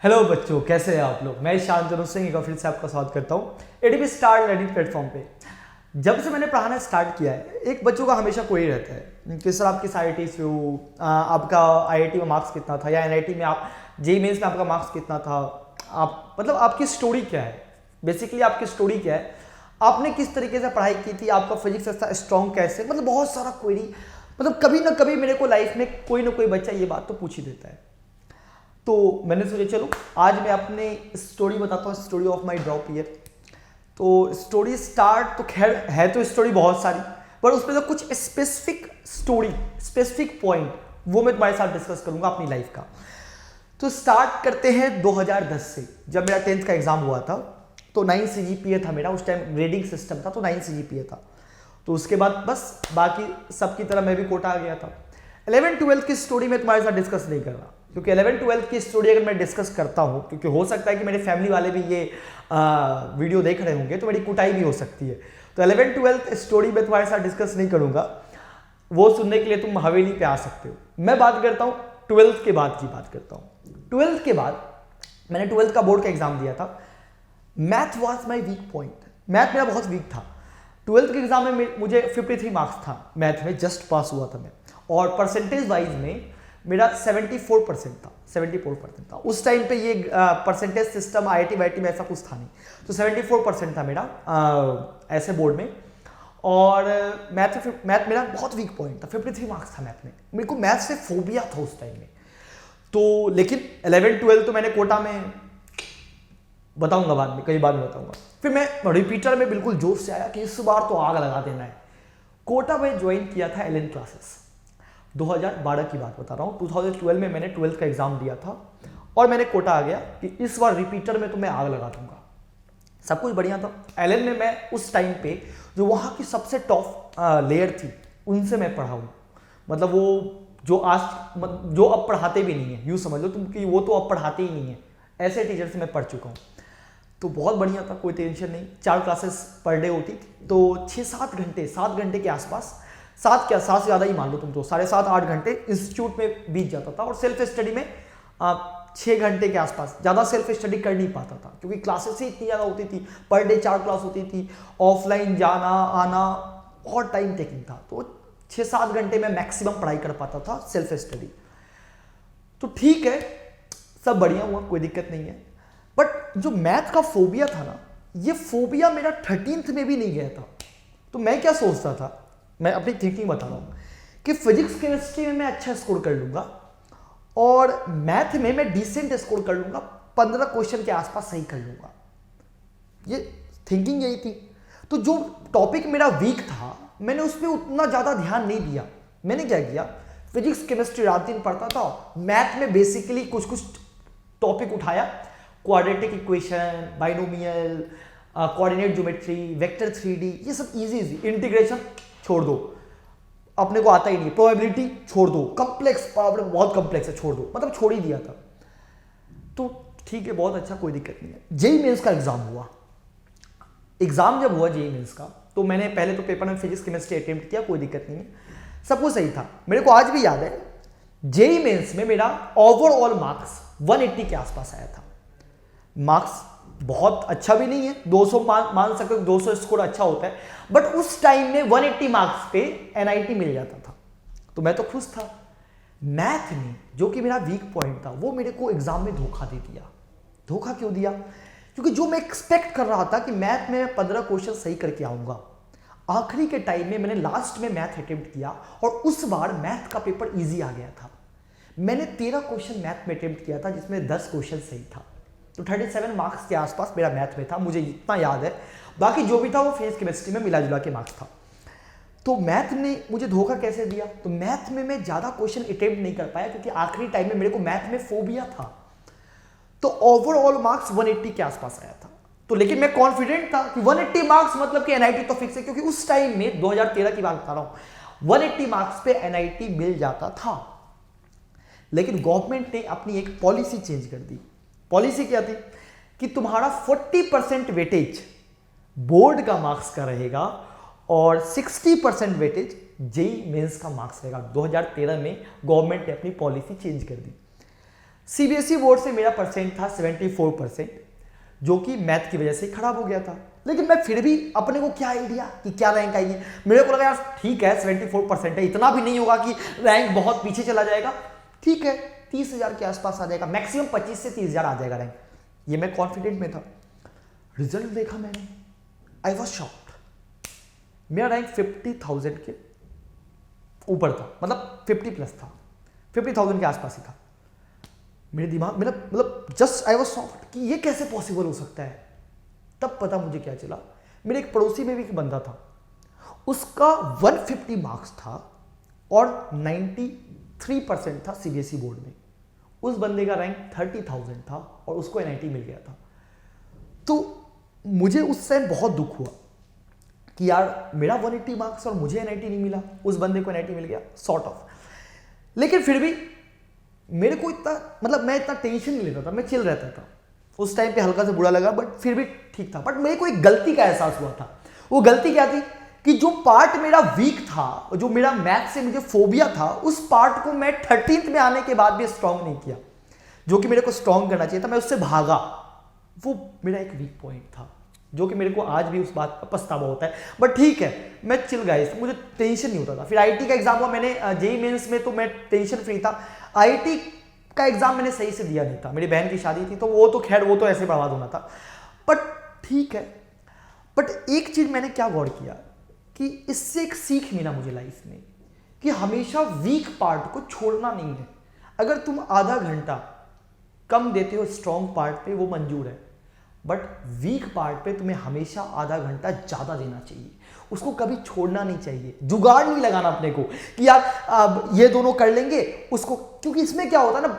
Hello बच्चों, कैसे हैं आप लोग। मैं शांतनु सिंह एक बार फिर से आपका स्वागत करता हूँ एडीपी स्टार लर्निंग प्लेटफॉर्म पे। जब से मैंने पढ़ाना स्टार्ट किया है, एक बच्चों का हमेशा कोई रहता है कि सर आप किस आईआईटी से हो, आपका आईआईटी में मार्क्स कितना था, या एनआईटी में आप जेईई मेंस में आपका मार्क्स कितना था, आप मतलब आपकी स्टोरी क्या है, बेसिकली आपकी स्टोरी क्या है, आपने किस तरीके से पढ़ाई की थी, आपका फिजिक्स ऐसा स्ट्रॉन्ग कैसे, मतलब बहुत सारा क्वेरी। मतलब कभी ना कभी मेरे को लाइफ में कोई ना कोई बच्चा ये बात तो पूछ ही देता है। तो मैंने सोचा चलो आज मैं अपने स्टोरी बताता हूँ, story of my drop year. तो स्टोरी स्टार्ट तो खैर है तो स्टोरी बहुत सारी, पर उसमें तो कुछ स्पेसिफिक स्टोरी, स्पेसिफिक पॉइंट वो मैं तुम्हारे साथ डिस्कस करूंगा अपनी लाइफ का। तो स्टार्ट करते हैं 2010 से, जब मेरा 10th का एग्जाम हुआ था। तो 9 CGPA था मेरा, उस टाइम ग्रेडिंग सिस्टम था तो 9 CGPA था। तो उसके बाद बस बाकी सबकी तरह मैं भी कोटा आ गया था। 11th-12th की स्टोरी मैं तुम्हारे साथ डिस्कस नहीं कर रहा, क्योंकि 11th-12th की स्टोरी अगर मैं डिस्कस करता हूं, क्योंकि हो सकता है कि मेरे फैमिली वाले भी ये वीडियो देख रहे होंगे तो मेरी कुटाई भी हो सकती है। तो 11th-12th स्टोरी मैं तुम्हारे साथ डिस्कस नहीं करूंगा, वो सुनने के लिए तुम हवेली पे आ सकते हो। मैं बात करता हूँ 12th के बाद की बात करता हूँ। 12th के बाद मैंने 12th का बोर्ड का एग्जाम दिया था। Math was my weak point, math मेरा बहुत वीक था। 12th के एग्जाम में मुझे 53 मार्क्स था मैथ में, जस्ट पास हुआ था मैं। और परसेंटेज वाइज में मेरा 74% था, 74% था उस टाइम पे। ये परसेंटेज सिस्टम आईआईटी वाईटी में ऐसा कुछ था नहीं, तो 74% था मेरा ऐसे बोर्ड में। और मैथ मेरा बहुत वीक पॉइंट था, 53 मार्क्स था मैथ में। मेरे को मैथ से फोबिया था उस टाइम में। तो लेकिन 11th-12th तो मैंने कोटा में, बताऊंगा बाद में, कई बार में बताऊंगा। फिर मैं रिपीटर में बिल्कुल जोश से आया कि इस बार तो आग लगा देना है। कोटा में ज्वाइन किया था एलएन क्लासेस, 2012 की बात बता रहा हूँ। 2012 में मैंने 12th का एग्जाम दिया था और मैंने कोटा आ गया कि इस बार रिपीटर में तो मैं आग लगा दूंगा। सब कुछ बढ़िया था। एलएन में मैं उस टाइम पे जो वहाँ की सबसे टॉप लेयर थी उनसे मैं पढ़ा हूँ। मतलब वो जो जो अब पढ़ाते भी नहीं है, यूँ समझ लो तुम कि वो तो अब पढ़ाते ही नहीं है, ऐसे टीचर से मैं पढ़ चुका हूँ। तो बहुत बढ़िया था, कोई टेंशन नहीं। 4 क्लासेस पर डे होती थी, तो 6-7 घंटे, 7 घंटे के आसपास, 7 क्या 7 से ज़्यादा ही मान लो तुम, तो 7.5-8 घंटे इंस्टीट्यूट में बीत जाता था। और सेल्फ स्टडी में 6 घंटे के आसपास। ज़्यादा सेल्फ स्टडी कर नहीं पाता था क्योंकि क्लासेस ही इतनी ज़्यादा होती थी, पर डे 4 क्लास होती थी, ऑफलाइन जाना आना बहुत टाइम टेकिंग था। तो 6-7 घंटे में मैक्सिमम पढ़ाई कर पाता था सेल्फ स्टडी। तो ठीक है, सब बढ़िया हुआ, कोई दिक्कत नहीं है। बट जो मैथ का फोबिया था ना, ये फोबिया मेरा 13th में भी नहीं गया था। तो मैं क्या सोचता था, मैं अपनी थिंकिंग बता रहा हूँ कि फिजिक्स केमिस्ट्री में मैं अच्छा स्कोर कर लूंगा और मैथ में मैं डिसेंट स्कोर कर लूंगा, 15 क्वेश्चन के आसपास सही कर लूंगा। ये थिंकिंग यही थी। तो जो टॉपिक मेरा वीक था मैंने उस पर उतना ज़्यादा ध्यान नहीं दिया। मैंने क्या किया, फिजिक्स केमिस्ट्री रात दिन पढ़ता था, मैथ में बेसिकली कुछ कुछ टॉपिक उठाया, quadratic equation, binomial, coordinate geometry, vector 3D, ये सब इजी इजी। इंटीग्रेशन छोड़ दो, अपने को आता ही नहीं। प्रोबेबिलिटी छोड़ दो, कॉम्प्लेक्स प्रॉब्लम बहुत कॉम्प्लेक्स है, छोड़ दो, मतलब छोड़ ही दिया था। तो ठीक है, बहुत अच्छा, कोई दिक्कत नहीं है। जेईई मेंस का एग्जाम हुआ। एग्जाम जब हुआ जेईई मेंस का, तो मैंने पहले तो पेपर में फिजिक्स केमिस्ट्री अटेम्प्ट किया, कोई दिक्कत नहीं है, सब कुछ सही था। मेरे को आज भी याद है, जेईई मेंस में मेरा ओवरऑल मार्क्स 180 के आसपास आया था। मार्क्स बहुत अच्छा भी नहीं है, 200 मान सकते हो, 200 स्कोर अच्छा होता है, बट उस टाइम में 180 मार्क्स पे एनआईटी मिल जाता था, तो मैं तो खुश था। मैथ में जो कि मेरा वीक पॉइंट था, वो मेरे को एग्जाम में धोखा दे दिया। धोखा क्यों दिया? क्योंकि जो मैं एक्सपेक्ट कर रहा था कि मैथ में 15 क्वेश्चन सही करके आऊंगा, आखिरी के टाइम में मैंने लास्ट में मैथ अटेम्प्ट किया और उस बार मैथ का पेपर ईजी आ गया था। मैंने 13 क्वेश्चन मैथ में अटेम्प्ट किया था, जिसमें 10 क्वेश्चन सही था। तो 37 मार्क्स के आसपास मेरा मैथ में था, मुझे इतना याद है। बाकी जो भी था वो फिजिक्स केमिस्ट्री में मिला जुला के मार्क्स था। तो मैथ ने मुझे धोखा कैसे दिया? तो मैथ में मैं ज़्यादा क्वेश्चन अटेम्प्ट नहीं कर पाया क्योंकि आखिरी टाइम में मेरे को मैथ में फोबिया था। तो ओवरऑल मार्क्स 180 के आसपास आया था। तो लेकिन मैं कॉन्फिडेंट था कि 180 मार्क्स मतलब कि एनआईटी तो फिक्स है, क्योंकि उस टाइम में 2013 की बात बता रहा हूं, 180 मार्क्स पे एनआईटी मिल जाता था। लेकिन गवर्नमेंट ने अपनी एक पॉलिसी चेंज कर दी। पॉलिसी क्या थी कि तुम्हारा 40% वेटेज बोर्ड का मार्क्स का रहेगा और 60% वेटेज जेईई मेंस का मार्क्स रहेगा। 2013 में गवर्नमेंट ने अपनी पॉलिसी चेंज कर दी। सीबीएसई बोर्ड से मेरा परसेंट था 74%, जो कि मैथ की वजह से खराब हो गया था। लेकिन मैं फिर भी, अपने को क्या आइडिया कि क्या रैंक आएगी, मेरे को लगा यार ठीक है 74% है, इतना भी नहीं होगा कि रैंक बहुत पीछे चला जाएगा, ठीक है 30,000 के आसपास आ जाएगा, मैक्सिमम 25 से 30,000 आ जाएगा रैंक, ये मैं कॉन्फिडेंट में था। रिजल्ट देखा मैंने, आई वॉज शॉक्ड, मेरा रैंक 50,000 के ऊपर था, मतलब 50 प्लस था, 50,000 के आसपास ही था। मेरे दिमाग में मतलब जस्ट आई वॉज शॉक्ड कि ये कैसे पॉसिबल हो सकता है। तब पता मुझे क्या चला, मेरे एक पड़ोसी में भी एक बंदा था, उसका 150 मार्क्स था और 93% था सीबीएसई बोर्ड में। उस बंदे का रैंक 30,000 था और उसको एनआईटी मिल गया था। तो मुझे उस टाइम बहुत दुख हुआ कि यार मेरा 180 मार्क्स और मुझे एनआईटी नहीं मिला, उस बंदे को एनआईटी मिल गया, सॉर्ट ऑफ। लेकिन फिर भी मेरे को इतना, मतलब मैं इतना टेंशन नहीं लेता था, मैं चिल रहता था। उस टाइम पे हल्का से बुरा लगा बट फिर भी ठीक था। बट मेरे को एक गलती का एहसास हुआ था। वो गलती क्या थी कि जो पार्ट मेरा वीक था, जो मेरा मैथ से मुझे फोबिया था, उस पार्ट को मैं 13th में आने के बाद भी स्ट्रांग नहीं किया, जो कि मेरे को स्ट्रांग करना चाहिए था, मैं उससे भागा। वो मेरा एक वीक पॉइंट था, जो कि मेरे को आज भी उस बात का पछतावा होता है। बट ठीक है, मैं चिल गया, इससे मुझे टेंशन नहीं होता था। फिर आईटी का एग्जाम हुआ, मैंने जेईई मेंस में, तो मैं टेंशन फ्री था। आईटी का एग्जाम मैंने सही से दिया नहीं था, मेरी बहन की शादी थी, तो वो तो खैर वो तो ऐसे बर्बाद होना था। बट ठीक है, बट एक चीज मैंने क्या गौर किया कि इससे एक सीख मिला मुझे लाइफ में कि हमेशा वीक पार्ट को छोड़ना नहीं है। अगर तुम आधा घंटा कम देते हो स्ट्रॉन्ग पार्ट पे, वो मंजूर है, बट वीक पार्ट पे तुम्हें हमेशा आधा घंटा ज्यादा देना चाहिए, उसको कभी छोड़ना नहीं चाहिए। जुगाड़ नहीं लगाना अपने को कि यार अब ये दोनों कर लेंगे उसको, क्योंकि इसमें क्या होता है ना,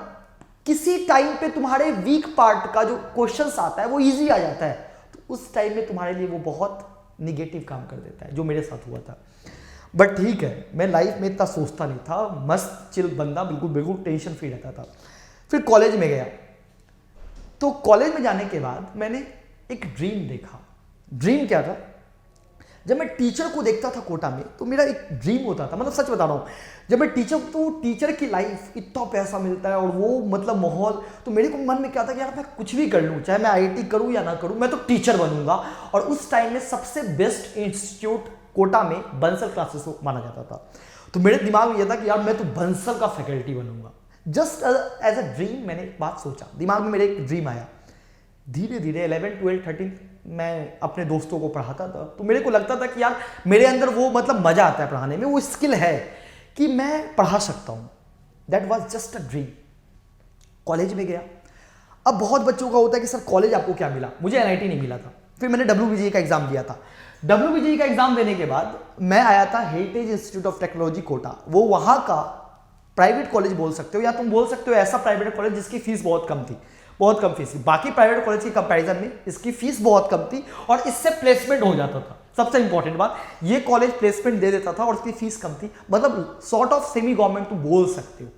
किसी टाइम पे तुम्हारे वीक पार्ट का जो क्वेश्चंस आता है वो इजी आ जाता है, तो उस टाइम में तुम्हारे लिए वो बहुत निगेटिव काम कर देता है, जो मेरे साथ हुआ था। बट ठीक है, मैं लाइफ में इतना सोचता नहीं था, मस्त चिल बंदा, बिल्कुल बिल्कुल टेंशन फ्री रहता था। फिर कॉलेज में गया, तो कॉलेज में जाने के बाद मैंने एक ड्रीम देखा। ड्रीम क्या था, जब मैं टीचर को देखता था कोटा में, तो मेरा एक ड्रीम होता था, मतलब सच बता रहा हूँ, जब मैं टीचर, तो टीचर की लाइफ, इतना पैसा मिलता है और वो मतलब माहौल, तो मेरे को मन में क्या था कि यार मैं कुछ भी कर लूँ, चाहे मैं आईआईटी करूँ या ना करूँ, मैं तो टीचर बनूंगा। और उस टाइम में सबसे बेस्ट इंस्टीट्यूट कोटा में बंसल क्लासेस को माना जाता था। तो मेरे दिमाग में यह था कि यार मैं तो बंसल का फैकल्टी बनूंगा। जस्ट एज अ ड्रीम मैंने एक बात सोचा, दिमाग में मेरे एक ड्रीम आया। धीरे धीरे 11, 12, 13 मैं अपने दोस्तों को पढ़ाता था, तो मेरे को लगता था कि यार मेरे अंदर वो मतलब मजा आता है पढ़ाने में, वो स्किल है कि मैं पढ़ा सकता हूँ। That was just a dream. College में गया, अब बहुत बच्चों का होता है कि सर कॉलेज आपको क्या मिला, मुझे एनआईटी नहीं मिला था। फिर मैंने डब्ल्यूबीजीई का एग्जाम दिया था। डब्ल्यूबीजीई का एग्जाम देने के बाद मैं आया था heritage institute of technology Kota. वो वहां का प्राइवेट कॉलेज बोल सकते हो, या तुम बोल सकते हो ऐसा प्राइवेट कॉलेज जिसकी फीस बहुत कम थी, बहुत कम फीस थी। बाकी प्राइवेट कॉलेज की कंपैरिजन में इसकी फीस बहुत कम थी और इससे प्लेसमेंट हो जाता था। सबसे इंपॉर्टेंट बात, ये कॉलेज प्लेसमेंट दे देता था और इसकी फीस कम थी, मतलब सॉर्ट ऑफ सेमी गवर्नमेंट तुम बोल सकते हो।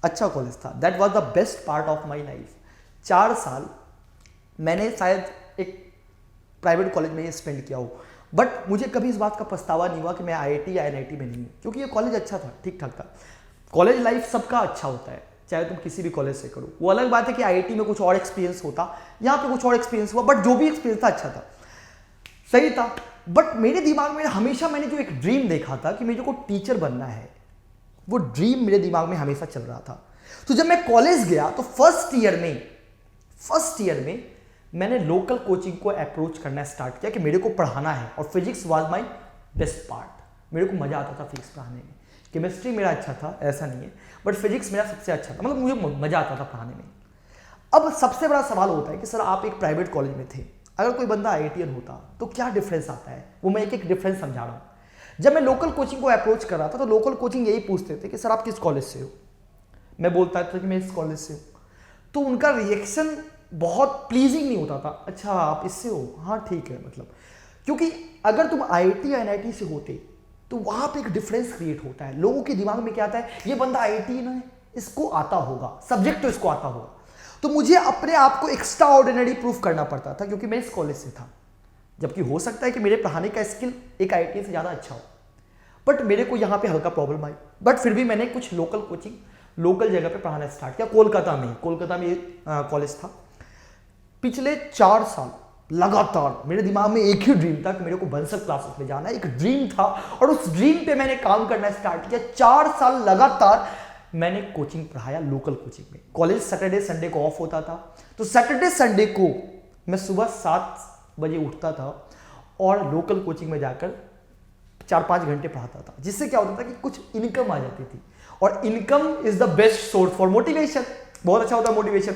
अच्छा कॉलेज था, that was the best part of my life. 4 साल मैंने शायद एक प्राइवेट कॉलेज में ये स्पेंड किया हो, बट मुझे कभी इस बात का पछतावा नहीं हुआ कि मैं आईआईटी या एनआईटी में नहीं हूँ, क्योंकि ये कॉलेज अच्छा था, ठीक ठाक था। कॉलेज लाइफ सबका अच्छा होता है, चाहे तुम किसी भी कॉलेज से करो। वो अलग बात है कि आईआईटी में कुछ और एक्सपीरियंस होता, यहाँ पे कुछ और एक्सपीरियंस हुआ, बट जो भी एक्सपीरियंस था अच्छा था, सही था। बट मेरे दिमाग में हमेशा मैंने जो एक ड्रीम देखा था कि मेरे को टीचर बनना है, वो ड्रीम मेरे दिमाग में हमेशा चल रहा था। तो जब मैं कॉलेज गया तो फर्स्ट ईयर में मैंने लोकल कोचिंग को अप्रोच करना स्टार्ट किया कि मेरे को पढ़ाना है, और physics was my best part. मेरे को मजा आता था फिजिक्स पढ़ाने में। केमिस्ट्री मेरा अच्छा था, ऐसा नहीं है, बट फिजिक्स मेरा सबसे अच्छा था, मतलब मुझे मजा आता था पढ़ाने में। अब सबसे बड़ा सवाल होता है कि सर आप एक प्राइवेट कॉलेज में थे, अगर कोई बंदा आईआईटीएन होता तो क्या डिफरेंस आता है, वो मैं एक एक डिफरेंस समझा रहा हूँ। जब मैं लोकल कोचिंग को अप्रोच कर रहा था तो लोकल कोचिंग यही पूछते थे कि सर आप किस कॉलेज से हो। मैं बोलता था कि मैं इस कॉलेज से हूँ, तो उनका रिएक्शन बहुत प्लीजिंग नहीं होता था। अच्छा आप इससे हो, हाँ ठीक है, मतलब क्योंकि अगर तुम आईआईटी या एनआईटी से होते तो वहां पे एक डिफरेंस क्रिएट होता है। लोगों के दिमाग में क्या आता है, ये बंदा आईआईटी ना है, इसको आता होगा, सब्जेक्ट तो इसको आता होगा। तो मुझे अपने आप को एक्स्ट्रा ऑर्डिनरी प्रूफ करना पड़ता था, क्योंकि मैं इस कॉलेज से था, जबकि हो सकता है कि मेरे पढ़ाने का स्किल एक आईआईटी से ज़्यादा अच्छा हो। बट मेरे को यहाँ पे हल्का प्रॉब्लम आई, बट फिर भी मैंने कुछ लोकल कोचिंग लोकल जगह पे पढ़ाना स्टार्ट किया, कोलकाता में कॉलेज था। पिछले 4 साल लगातार मेरे दिमाग में एक ही ड्रीम था कि मेरे को बंसल क्लासेस में जाना है, एक ड्रीम था और उस ड्रीम पे मैंने काम करना स्टार्ट किया। 4 साल लगातार मैंने कोचिंग पढ़ाया, लोकल कोचिंग में। कॉलेज सैटरडे संडे को ऑफ होता था, तो सैटरडे संडे को मैं सुबह 7 बजे उठता था और लोकल कोचिंग में जाकर 4-5 घंटे पढ़ाता था, जिससे क्या होता था कि कुछ इनकम आ जाती थी। और income is the best source for motivation, बहुत अच्छा होता है मोटिवेशन।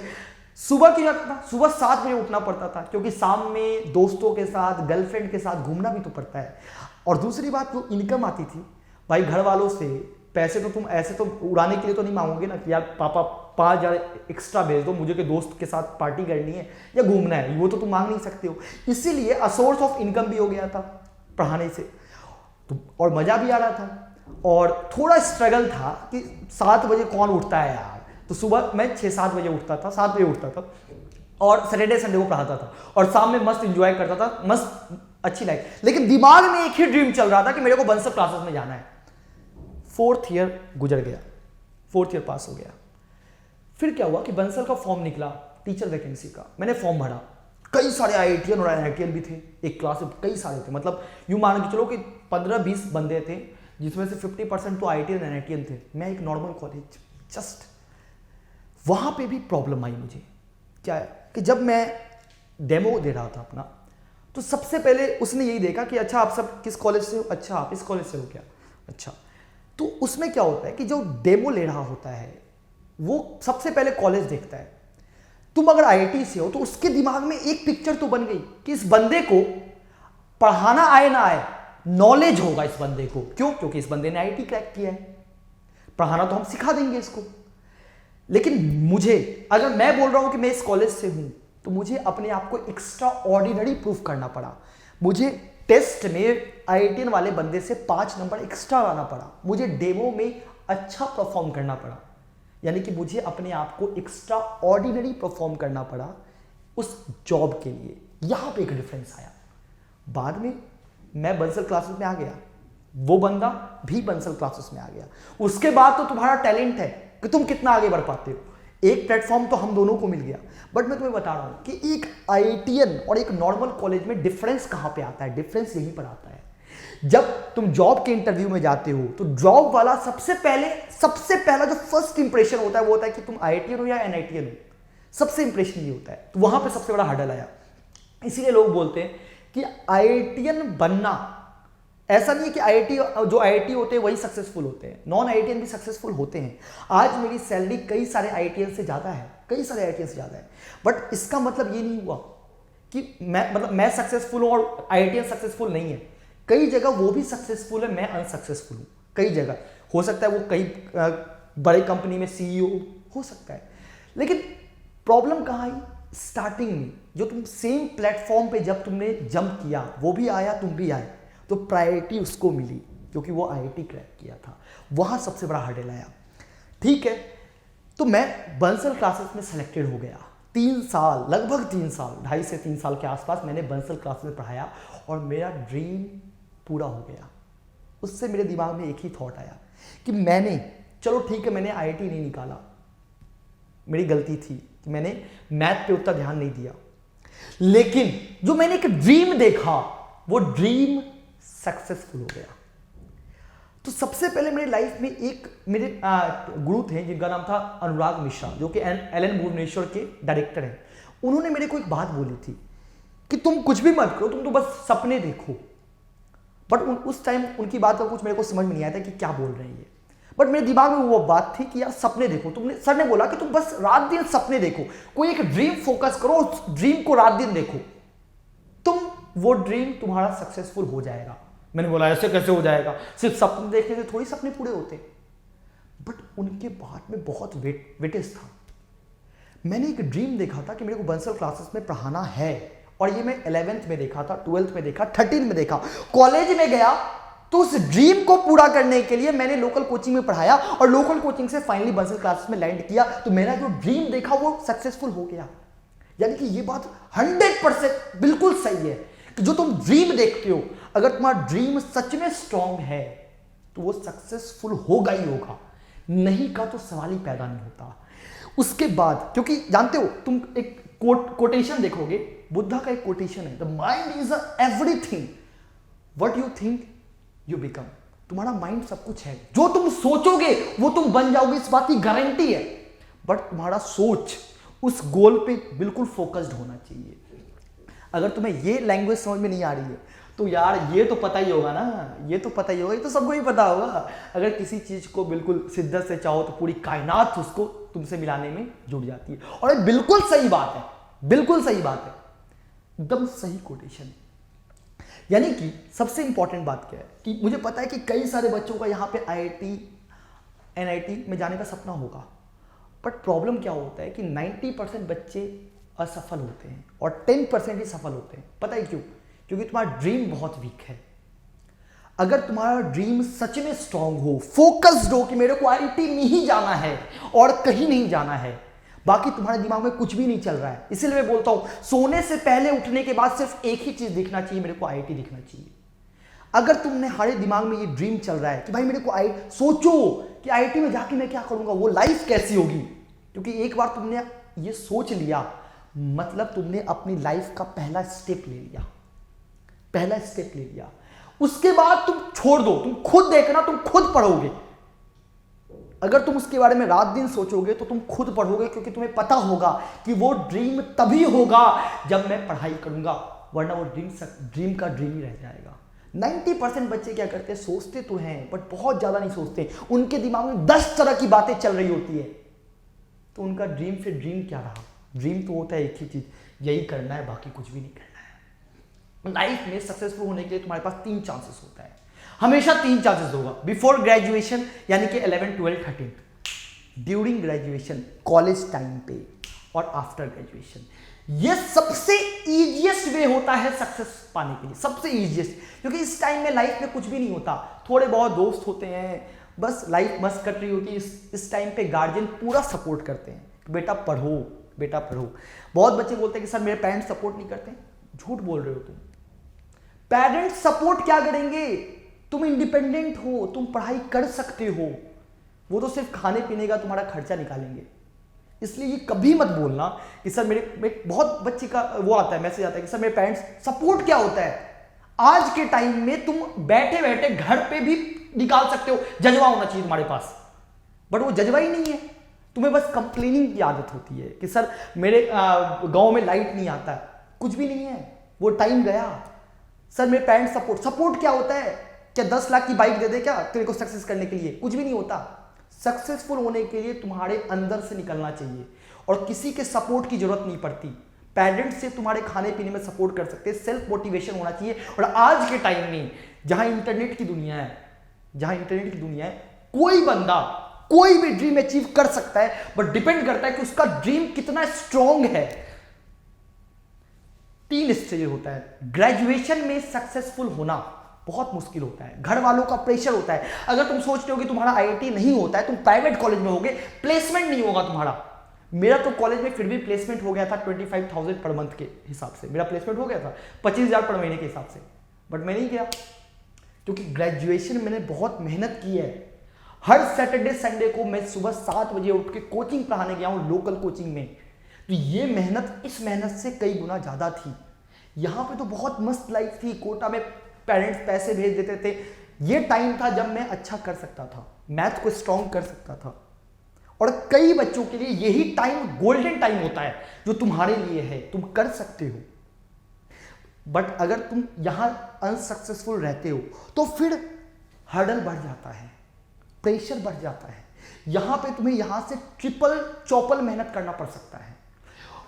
सुबह क्यों जाता था? सुबह 7 बजे उठना पड़ता था, क्योंकि शाम में दोस्तों के साथ, गर्लफ्रेंड के साथ घूमना भी तो पड़ता है। और दूसरी बात, जो इनकम आती थी भाई, घर वालों से पैसे तो तुम ऐसे तो उड़ाने के लिए तो नहीं मांगोगे ना कि यार पापा 5,000 एक्स्ट्रा भेज दो, मुझे के दोस्त के साथ पार्टी करनी है या घूमना है, वो तो तुम मांग नहीं सकते हो। इसीलिए अ सोर्स ऑफ इनकम भी हो गया था पढ़ाने से, तो और मजा भी आ रहा था। और थोड़ा स्ट्रगल था कि 7 बजे कौन उठता है यार, तो सुबह मैं 6-7 बजे उठता था, 7 बजे उठता था और सैटरडे संडे को पढ़ाता था और शाम में मस्त एंजॉय करता था, मस्त अच्छी लाइफ। लेकिन दिमाग में एक ही ड्रीम चल रहा था कि मेरे को बंसल क्लासेस में जाना है। 4th ईयर गुजर गया, 4th ईयर पास हो गया। फिर क्या हुआ कि बंसल का फॉर्म निकला टीचर वैकेंसी का, मैंने फॉर्म भरा। कई सारे आईआईटीएन और एनआईटीएन भी थे, एक क्लास में कई सारे थे, मतलब यूं मान के चलो कि 15-20 बंदे थे, जिसमें से 50% तो आईआईटीएन एनआईटीएन थे। मैं एक नॉर्मल कॉलेज, जस्ट वहां पे भी प्रॉब्लम आई मुझे। क्या है कि जब मैं डेमो दे रहा था अपना, तो सबसे पहले उसने यही देखा कि अच्छा आप सब किस कॉलेज से हो, अच्छा आप इस कॉलेज से हो क्या, अच्छा। तो उसमें क्या होता है कि जो डेमो ले रहा होता है वो सबसे पहले कॉलेज देखता है। तुम अगर आईआईटी से हो तो उसके दिमाग में एक पिक्चर तो बन गई कि इस बंदे को पढ़ाना आए ना आए, नॉलेज होगा इस बंदे को। क्यों? क्योंकि इस बंदे ने आईआईटी क्रैक किया है, पढ़ाना तो हम सिखा देंगे इसको। लेकिन मुझे, अगर मैं बोल रहा हूं कि मैं इस कॉलेज से हूं, तो मुझे अपने आप को एक्स्ट्रा ऑर्डिनरी प्रूफ करना पड़ा। मुझे टेस्ट में आईआईटीएन वाले बंदे से 5 नंबर एक्स्ट्रा लाना पड़ा, मुझे डेमो में अच्छा परफॉर्म करना पड़ा, यानी कि मुझे अपने आप को एक्स्ट्रा ऑर्डिनरी परफॉर्म करना पड़ा उस जॉब के लिए। यहां पे एक डिफरेंस आया। बाद में मैं बंसल क्लासेस में आ गया, वो बंदा भी बंसल क्लासेस में आ गया। उसके बाद तो तुम्हारा टैलेंट है कि तुम कितना आगे बढ़ पाते हो। एक प्लेटफॉर्म तो हम दोनों को मिल गया। बट मैं तुम्हें बता रहा हूं कि एक आईआईटीएन और एक नॉर्मल कॉलेज में डिफरेंस कहां पे आता है? डिफरेंस यहीं पर आता है, जब तुम जॉब के इंटरव्यू में जाते हो तो जॉब वाला सबसे पहला जो फर्स्ट इंप्रेशन होता है वो होता है कि तुम आईआईटीएन हो या एनआईटीएन हो। सबसे इंप्रेशन ये होता है, तो वहां पे सबसे बड़ा हर्डल आया। इसीलिए लोग बोलते हैं कि आईआईटीएन बनना, ऐसा नहीं है कि आईआईटी जो आईआईटी होते हैं वही सक्सेसफुल होते हैं, नॉन आईआईटीएन भी सक्सेसफुल होते हैं। आज मेरी सैलरी कई सारे आईआईटीएन से ज्यादा है, कई सारे आईआईटीएन से ज्यादा है। बट इसका मतलब ये नहीं हुआ कि मैं सक्सेसफुल हूं और आईआईटीएन सक्सेसफुल नहीं है। कई जगह वो भी सक्सेसफुल है, मैं अनसक्सेसफुल हूं। कई जगह हो सकता है वो कई बड़े कंपनी में सीईओ हो सकता है। लेकिन प्रॉब्लम कहां आई? स्टार्टिंग में जो तुम सेम प्लेटफॉर्म पे जब तुमने जंप किया, वो भी आया तुम भी आए, तो प्रायोरिटी उसको मिली क्योंकि वो आईआईटी क्रैक किया था। वहां सबसे बड़ा हर्डल आया। ठीक है, तो मैं बंसल क्लासेस में सेलेक्टेड हो गया। 3 साल, लगभग 3 साल, 2.5 से 3 साल के आसपास मैंने बंसल क्लास में पढ़ाया और मेरा ड्रीम पूरा हो गया। उससे मेरे दिमाग में एक ही थॉट आया कि मैंने, चलो ठीक है, मैंने आईआईटी नहीं निकाला, मेरी गलती थी कि मैंने मैथ पे उतना ध्यान नहीं दिया, लेकिन जो मैंने एक ड्रीम देखा वो ड्रीम सक्सेसफुल हो गया। तो सबसे पहले मेरी लाइफ में एक मेरे गुरु थे जिनका नाम था अनुराग मिश्रा, जो कि एलन भुवनेश्वर के डायरेक्टर हैं। उन्होंने मेरे को एक बात बोली थी कि तुम कुछ भी मत करो, तुम तो बस सपने देखो। बट उस टाइम उनकी बात का कुछ मेरे को समझ में नहीं आया था कि क्या बोल रहे हैं ये। बट मेरे दिमाग में वो बात थी कि यार सपने देखो। तुमने, सर ने बोला कि तुम बस रात दिन सपने देखो, कोई एक ड्रीम फोकस करो, उस ड्रीम को रात दिन देखो, तुम वो ड्रीम तुम्हारा सक्सेसफुल हो जाएगा। मैंने बोला ऐसे कैसे हो जाएगा, सिर्फ सपने देखने से थोड़ी सपने पूरे होते। बट उनके बात में बहुत वेटेज था। मैंने एक ड्रीम देखा था कि मेरे को बंसल क्लासेस में पढ़ाना है, और ये मैं 11th में देखा था, 12th में देखा, 13th में देखा। कॉलेज में गया तो उस ड्रीम को पूरा करने के लिए मैंने लोकल कोचिंग में पढ़ाया और लोकल कोचिंग से फाइनली बंसल क्लासेस में लैंड किया। तो मेरा जो ड्रीम देखा वो सक्सेसफुल हो गया। यानी कि ये बात 100% बिल्कुल सही है कि जो तुम ड्रीम देखते हो, अगर तुम्हारा ड्रीम सच में स्ट्रांग है तो वो सक्सेसफुल होगा ही होगा। नहीं का तो सवाल ही पैदा नहीं होता। उसके बाद, क्योंकि जानते हो तुम एक कोटेशन देखोगे, बुद्धा का एक कोटेशन है, the mind is everything what you think you become. तुम्हारा माइंड सब कुछ है, जो तुम सोचोगे वो तुम बन जाओगे, इस बात की गारंटी है। बट तुम्हारा सोच उस गोल पे बिल्कुल फोकस्ड होना चाहिए। अगर तुम्हें ये लैंग्वेज समझ में नहीं आ रही है तो यार ये तो पता ही होगा ना, ये तो पता ही होगा, ये तो सबको ही पता होगा। अगर किसी चीज को बिल्कुल शिद्दत से चाहो तो पूरी कायनात उसको तुमसे मिलाने में जुट जाती है। और ये बिल्कुल सही बात है, बिल्कुल सही बात है, एकदम सही कोटेशन है। यानी कि सबसे इंपॉर्टेंट बात क्या है कि मुझे पता है कि कई सारे बच्चों का यहाँ पे IIT NIT में जाने का सपना होगा, बट प्रॉब्लम क्या होता है कि 90% बच्चे असफल होते हैं और 10% ही सफल होते हैं। पता है क्यों? क्योंकि तुम्हारा ड्रीम बहुत वीक है। अगर तुम्हारा ड्रीम सच में स्ट्रांग हो, फोकस्ड हो कि मेरे को IIT में ही जाना है और कहीं नहीं जाना है, बाकी तुम्हारे दिमाग में कुछ भी नहीं चल रहा है, इसीलिए मैं बोलता हूं सोने से पहले उठने के बाद सिर्फ एक ही चीज दिखना चाहिए, मेरे को IIT दिखना चाहिए। अगर तुमने हमारे दिमाग में ये ड्रीम चल रहा है कि भाई मेरे को सोचो कि IIT में जाके मैं क्या करूंगा, वो लाइफ कैसी होगी, क्योंकि एक बार तुमने ये सोच लिया मतलब तुमने अपनी लाइफ का पहला स्टेप ले लिया, पहला स्टेप ले लिया। उसके बाद तुम छोड़ दो, तुम खुद देखना, तुम खुद पढ़ोगे। अगर तुम उसके बारे में रात दिन सोचोगे तो तुम खुद पढ़ोगे, क्योंकि तुम्हें पता होगा कि वो ड्रीम तभी होगा जब मैं पढ़ाई करूंगा, वरना वो ड्रीम का ड्रीम ही रह जाएगा। 90% बच्चे क्या करते हैं, सोचते तो हैं बट बहुत ज्यादा नहीं सोचते, उनके दिमाग में 10 तरह की बातें चल रही होती है, तो उनका ड्रीम फिर ड्रीम क्या रहा। ड्रीम तो होता है एक ही चीज, यही करना है, बाकी कुछ भी नहीं करना है। लाइफ में सक्सेसफुल होने के लिए तुम्हारे पास 3 चांसेस होता है, हमेशा 3 चांसेस होगा। बिफोर ग्रेजुएशन यानी कि 11, 12, 13, ड्यूरिंग ग्रेजुएशन कॉलेज टाइम पे, और आफ्टर ग्रेजुएशन। ये सबसे इजीएस्ट वे होता है सक्सेस पाने के लिए, सबसे इजीएस्ट, क्योंकि इस टाइम में लाइफ में कुछ भी नहीं होता, थोड़े बहुत दोस्त होते हैं, बस लाइफ मस्त कट रही होती है। इस टाइम पे गार्जियन पूरा सपोर्ट करते हैं, बेटा पढ़ो, बेटा पढ़ो। बहुत बच्चे बोलते हैं कि सर मेरे पेरेंट्स सपोर्ट नहीं करते। झूठ बोल रहे हो तुम। पेरेंट्स सपोर्ट क्या करेंगे, तुम इंडिपेंडेंट हो, तुम पढ़ाई कर सकते हो, वो तो सिर्फ खाने पीने का तुम्हारा खर्चा निकालेंगे। इसलिए ये कभी मत बोलना कि सर मेरे बहुत बच्चे का वो आता है, मैसेज आता है कि सर मेरे पेरेंट्स सपोर्ट क्या होता है। आज के टाइम में तुम बैठे बैठे घर पे भी निकाल सकते हो, जज्बा होना चाहिए तुम्हारे पास, बट वो जज्बा ही नहीं है। तुम्हें बस कंप्लेनिंग की आदत होती है कि सर मेरे गांव में लाइट नहीं आता, कुछ भी नहीं है, वो टाइम गया। सर मेरे पेरेंट्स सपोर्ट क्या होता है, क्या 10 लाख की बाइक दे दे क्या तेरे को सक्सेस करने के लिए, कुछ भी नहीं होता। सक्सेसफुल होने के लिए तुम्हारे अंदर से निकलना चाहिए और किसी के सपोर्ट की जरूरत नहीं पड़ती। पेरेंट्स से तुम्हारे खाने पीने में सपोर्ट कर सकते हैं, सेल्फ मोटिवेशन होना चाहिए। और आज के टाइम में जहां इंटरनेट की दुनिया है, कोई बंदा कोई भी ड्रीम अचीव कर सकता है, बट डिपेंड करता है कि उसका ड्रीम कितना स्ट्रॉन्ग है। 3 स्टेज होता है। ग्रेजुएशन में सक्सेसफुल होना बहुत मुश्किल होता है, घर वालों का प्रेशर होता है। अगर तुम सोचते हो कि तुम्हारा IIT नहीं होता है, तुम प्राइवेट कॉलेज में होगे, प्लेसमेंट नहीं होगा तुम्हारा। मेरा तो कॉलेज में फिर भी प्लेसमेंट हो गया था 25,000 पर मंथ के हिसाब से, मेरा प्लेसमेंट हो गया था 25,000 पर महीने के हिसाब से, बट मैं नहीं गया क्योंकि ग्रेजुएशन मैंने बहुत मेहनत की है। हर सैटरडे संडे को मैं सुबह 7 बजे उठ के कोचिंग पढ़ाने गया हूं, लोकल कोचिंग में। तो ये मेहनत इस मेहनत से कई गुना ज्यादा थी। यहां पे तो बहुत मस्त लाइफ थी, कोटा में पेरेंट्स पैसे भेज देते थे। ये टाइम था जब मैं अच्छा कर सकता था, मैथ को स्ट्रॉन्ग कर सकता था। और कई बच्चों के लिए यही टाइम गोल्डन टाइम होता है जो तुम्हारे लिए है, तुम कर सकते हो। बट अगर तुम यहां अनसक्सेसफुल रहते हो तो फिर हर्डल बढ़ जाता है, प्रेशर बढ़ जाता है। यहां पे तुम्हें यहां से ट्रिपल चौपल मेहनत करना पड़ सकता है।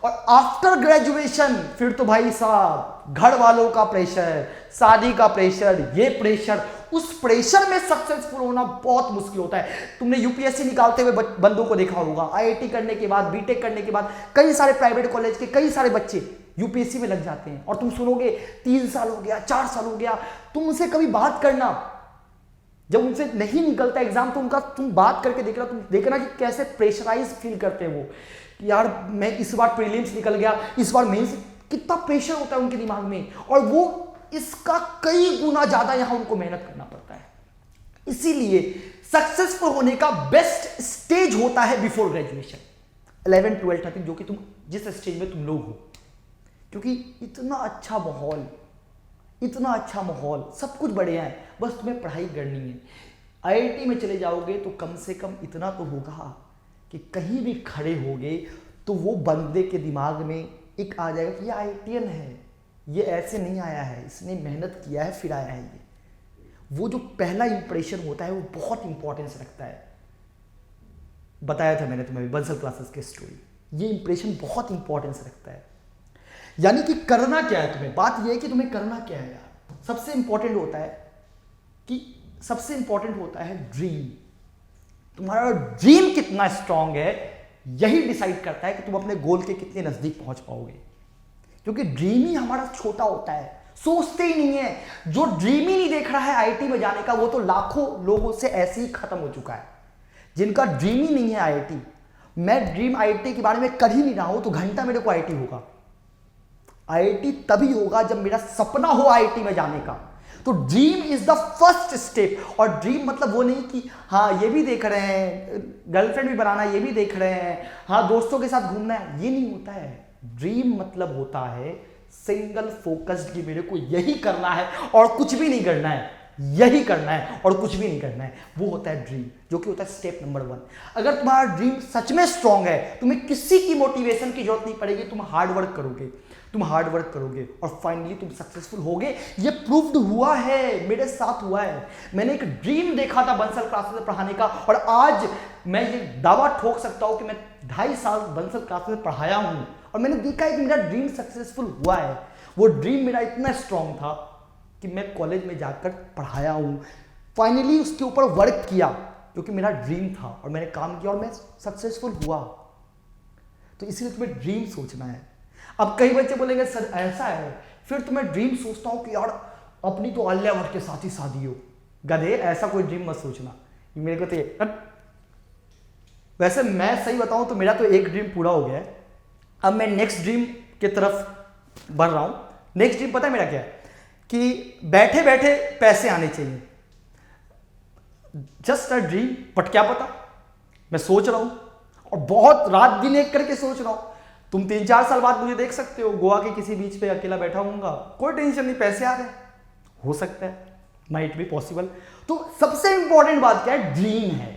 और आफ्टर ग्रेजुएशन फिर तो भाई साहब घर वालों का प्रेशर, शादी का प्रेशर, ये प्रेशर, उस प्रेशर में सक्सेसफुल होना बहुत मुश्किल होता है। तुमने यूपीएससी निकालते हुए बंदों को देखा होगा, IIT करने के बाद, बीटेक करने के बाद कई सारे प्राइवेट कॉलेज के कई सारे बच्चे यूपीएससी में लग जाते हैं। और तुम सुनोगे 3 साल हो गया, 4 साल हो गया। तुम उनसे कभी बात करना, जब उनसे नहीं निकलता एग्जाम तो उनका तुम बात करके देखना, तुम देखना कि कैसे प्रेशराइज फील करते हैं वो। यार मैं इस बार प्रीलिम्स निकल गया, इस बार मेंस, कितना प्रेशर होता है उनके दिमाग में। और वो इसका कई गुना ज्यादा यहां उनको मेहनत करना पड़ता है। इसीलिए सक्सेसफुल होने का बेस्ट स्टेज होता है बिफोर ग्रेजुएशन, 11 12 13, जो कि तुम जिस स्टेज में तुम लोग हो, क्योंकि इतना अच्छा माहौल, इतना अच्छा माहौल, सब कुछ बढ़िया है, बस तुम्हें पढ़ाई करनी है। आईआईटी में चले जाओगे तो कम से कम इतना तो होगा कि कहीं भी खड़े होगे तो वो बंदे के दिमाग में एक आ जाएगा कि ये आईआईटीएन है, ये ऐसे नहीं आया है, इसने मेहनत किया है फिर आया है ये। वो जो पहला इंप्रेशन होता है वो बहुत इंपॉर्टेंस रखता है। बताया था मैंने तुम्हें बंसल क्लासेस की स्टोरी, ये इंप्रेशन बहुत इंपॉर्टेंस रखता है। यानी कि करना क्या है तुम्हें, बात ये है कि तुम्हें करना क्या है यार। सबसे इंपॉर्टेंट होता है ड्रीम। तुम्हारा ड्रीम कितना स्ट्रांग है यही डिसाइड करता है कि तुम अपने गोल के कितने नजदीक पहुंच पाओगे, क्योंकि ड्रीम ही हमारा छोटा होता है, सोचते ही नहीं है। जो ड्रीम ही नहीं देख रहा है आईआईटी में जाने का, वो तो लाखों लोगों से ऐसे ही खत्म हो चुका है। जिनका ड्रीम ही नहीं है आईआईटी, मैं ड्रीम आईआईटी के बारे में कर ही नहीं रहा हूं तो घंटा मेरे को आईआईटी होगा। आईआईटी तभी होगा जब मेरा सपना हो आईआईटी में जाने का। तो dream is the first step. और ड्रीम मतलब वो नहीं कि हाँ ये भी देख रहे हैं, गर्लफ्रेंड भी बनाना ये भी देख रहे हैं, हाँ दोस्तों के साथ घूमना है, ये नहीं होता है। ड्रीम मतलब होता है सिंगल फोकस्ड कि मेरे को यही करना है और कुछ भी नहीं करना है, यही करना है और कुछ भी नहीं करना है, वो होता है ड्रीम, जो कि होता है स्टेप नंबर 1। अगर तुम्हारा ड्रीम सच में स्ट्रांग है, तुम्हें किसी की मोटिवेशन की जरूरत नहीं पड़ेगी, तुम हार्ड वर्क करोगे और फाइनली तुम सक्सेसफुल होगे। ये प्रूव्ड हुआ है, मेरे साथ हुआ है। मैंने एक ड्रीम देखा था बंसल क्लासेस में पढ़ाने का, और आज मैं ये दावा ठोक सकता हूं कि मैं 2.5 साल बंसल क्लासेस में पढ़ाया हूं और मैंने देखा है कि मेरा ड्रीम सक्सेसफुल हुआ है। वो ड्रीम मेरा इतना स्ट्रांग था कि मैं कॉलेज में जाकर पढ़ाया हूं, फाइनली उसके ऊपर वर्क किया क्योंकि मेरा ड्रीम था और मैंने काम किया और मैं सक्सेसफुल हुआ। तो इसीलिए तुम्हें ड्रीम सोचना है। अब कई बच्चे बोलेंगे सर ऐसा है, फिर तो मैं ड्रीम सोचता हूं कि यार अपनी तो आलिया भट्ट के साथ ही शादी हो। गधे, ऐसा कोई ड्रीम मत सोचना, मेरे को तो ये वैसे मैं सही बताऊं तो मेरा तो एक ड्रीम पूरा हो गया है। अब मैं नेक्स्ट ड्रीम की तरफ बढ़ रहा हूं। नेक्स्ट ड्रीम पता है मेरा क्या है, कि बैठे बैठे पैसे आने चाहिए। जस्ट अ ड्रीम, बट क्या पता, मैं सोच रहा हूं और बहुत रात दिन एक करके सोच रहा हूं। तुम 3-4 साल बाद मुझे देख सकते हो गोवा के किसी बीच पे अकेला बैठा हूँगा, कोई टेंशन नहीं, पैसे आ रहे, हो सकता है, माइट बी पॉसिबल। तो सबसे इंपॉर्टेंट बात क्या है, ड्रीम है।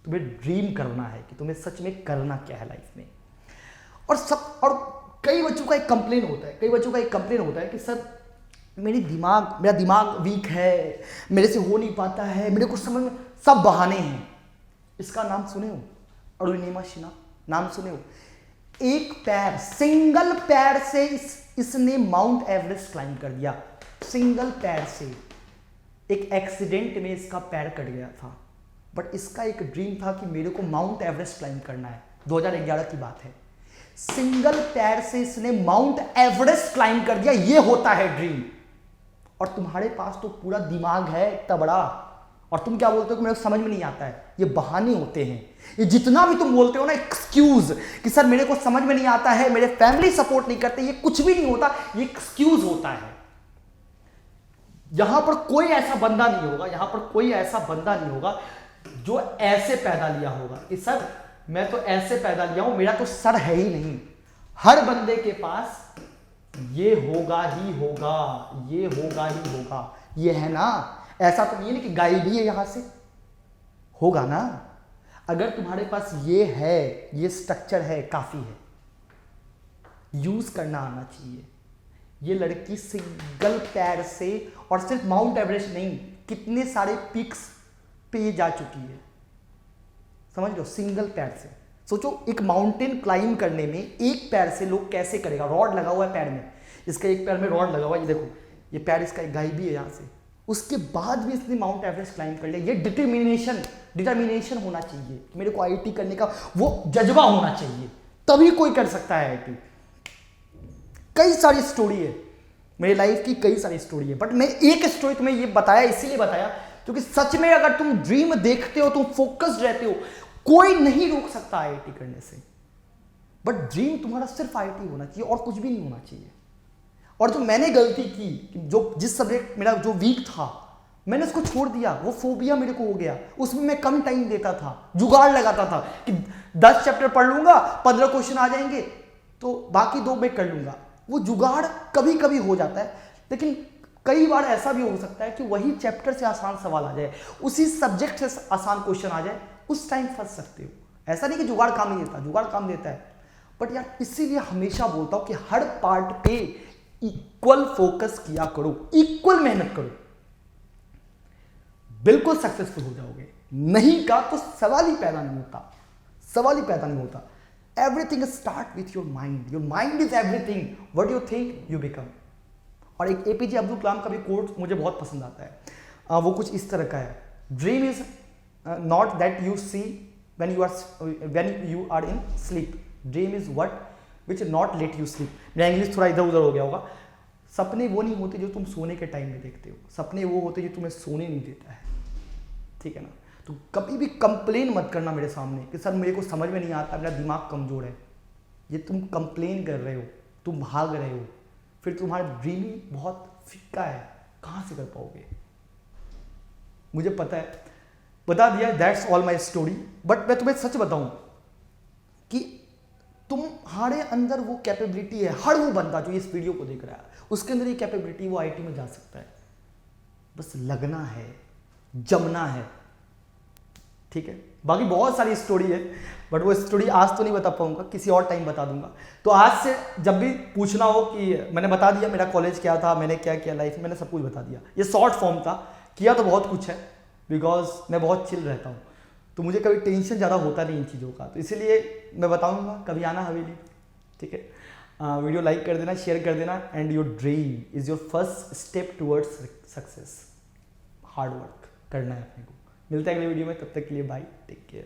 तुम्हें ड्रीम करना है कि तुम्हें सच में करना क्या है लाइफ में। और कई बच्चों का एक कंप्लेन होता है कि सर मेरा दिमाग वीक है, मेरे से हो नहीं पाता है, मेरे को समझ में, सब बहाने हैं। इसका नाम सुने हो, अरुणिमा सिन्हा, नाम सुने हो? एक पैर, सिंगल पैर से इसने माउंट एवरेस्ट क्लाइंब कर दिया, सिंगल पैर से। एक एक्सीडेंट में इसका पैर कट गया था, बट इसका एक ड्रीम था कि मेरे को माउंट एवरेस्ट क्लाइंब करना है। 2011 की बात है। सिंगल पैर से इसने माउंट एवरेस्ट क्लाइंब कर दिया, ये होता है ड्रीम। और तुम्हारे पास तो पूरा दिमाग है इतना बड़ा, और तुम क्या बोलते हो कि मेरे को समझ में नहीं आता है। ये बहाने होते हैं। ये जितना भी तुम बोलते हो ना एक्सक्यूज कि सर मेरे को समझ में नहीं आता है, मेरे फैमिली सपोर्ट नहीं करते, ये कुछ भी नहीं होता, ये एक्सक्यूज होता है। यहां पर कोई ऐसा बंदा नहीं होगा जो ऐसे पैदा लिया होगा कि सर मैं तो ऐसे पैदा लिया हूं, मेरा तो सर है ही नहीं। हर बंदे के पास ये होगा ही होगा, ये है ना। ऐसा तो नहीं है कि गायब ही है, यहां से होगा ना। अगर तुम्हारे पास ये है, ये स्ट्रक्चर है, काफी है, यूज करना आना चाहिए। ये लड़की सिंगल पैर से, और सिर्फ माउंट एवरेस्ट नहीं, कितने सारे पिक्स पे ये जा चुकी है, समझ लो, सिंगल पैर से। सोचो एक माउंटेन क्लाइंब करने में एक पैर से लोग कैसे करेगा। रॉड लगा हुआ है पैर में, इसका एक पैर में रॉड लगा हुआ है, ये देखो, ये पैर इसका एक गायब भी है यहां से। उसके बाद भी इसने माउंट एवरेस्ट क्लाइंब कर लिया। ये डिटर्मिनेशन होना चाहिए, मेरे को आईआईटी करने का वो जज्बा होना चाहिए, तभी कोई कर सकता है आईआईटी। कई सारी स्टोरी है मेरी लाइफ की, कई सारी स्टोरी है, बट मैं एक स्टोरी तुम्हें ये बताया, इसीलिए बताया क्योंकि सच में अगर तुम ड्रीम देखते हो, तुम फोकस्ड रहते हो, कोई नहीं रोक सकता आईआईटी करने से। बट ड्रीम तुम्हारा सिर्फ आईआईटी होना चाहिए और कुछ भी नहीं होना चाहिए। और जो मैंने गलती की, जो जिस सब्जेक्ट मेरा जो वीक था, मैंने उसको छोड़ दिया, वो फोबिया मेरे को हो गया, उसमें मैं कम टाइम देता था, जुगाड़ लगाता था कि 10 चैप्टर पढ़ लूंगा, 15 क्वेश्चन आ जाएंगे तो बाकी 2 मैं कर लूंगा। वो जुगाड़ कभी कभी हो जाता है, लेकिन कई बार ऐसा भी हो सकता है कि वही चैप्टर से आसान सवाल आ जाए, उसी सब्जेक्ट से आसान क्वेश्चन आ जाए, उस टाइम फंस सकते हो। ऐसा नहीं कि जुगाड़ काम नहीं देता, जुगाड़ काम देता है, बट यार इसीलिए हमेशा बोलता हूं कि हर पार्ट पे इक्वल फोकस किया करो, इक्वल मेहनत करो, बिल्कुल सक्सेसफुल हो जाओगे। नहीं का तो सवाल ही पैदा नहीं होता, सवाल ही पैदा नहीं होता। Everything start with your mind, your mind is everything, what you think you become. और एक एपीजे अब्दुल कलाम का भी कोट मुझे बहुत पसंद आता है, वो कुछ इस तरह का है, dream is not that you see when you are in sleep, dream is what which not let you sleep। मेरा इंग्लिश थोड़ा इधर उधर हो गया होगा। सपने वो नहीं होते जो तुम सोने के टाइम में देखते हो, सपने वो होते जो तुम्हें सोने नहीं देता है, ठीक है ना। तो कभी भी कंप्लेन मत करना मेरे सामने कि सर मेरे को समझ में नहीं आता, मेरा दिमाग कमजोर है। ये तुम कंप्लेन कर रहे हो, तुम भाग रहे हो, फिर तुम्हारा ड्रीमिंग बहुत फिक्का है, कहाँ से कर पाओगे। मुझे पता है, बता दिया, that's all my story. But मैं तुम्हें सच बताऊं कि तुम्हारे अंदर वो कैपेबिलिटी है। हर वो बंदा जो इस वीडियो को देख रहा है उसके अंदर ये कैपेबिलिटी, वो आईटी में जा सकता है, बस लगना है, जमना है, ठीक है। बाकी बहुत सारी स्टोरी है, बट वो स्टोरी आज तो नहीं बता पाऊंगा, किसी और टाइम बता दूंगा। तो आज से जब भी पूछना हो कि मैंने बता दिया मेरा कॉलेज क्या था, मैंने क्या किया लाइफ में, मैंने सब कुछ बता दिया। ये शॉर्ट फॉर्म था, किया तो बहुत कुछ है, बिकॉज मैं बहुत चिल रहता हूँ, तो मुझे कभी टेंशन ज़्यादा होता नहीं इन चीज़ों का, तो इसीलिए मैं बताऊँगा कभी आना हवेली, ठीक है। वीडियो लाइक कर देना, शेयर कर देना, and your dream is your first step towards success. Hard work करना है अपने को। मिलते हैं अगले वीडियो में, तब तक के लिए बाय, टेक केयर।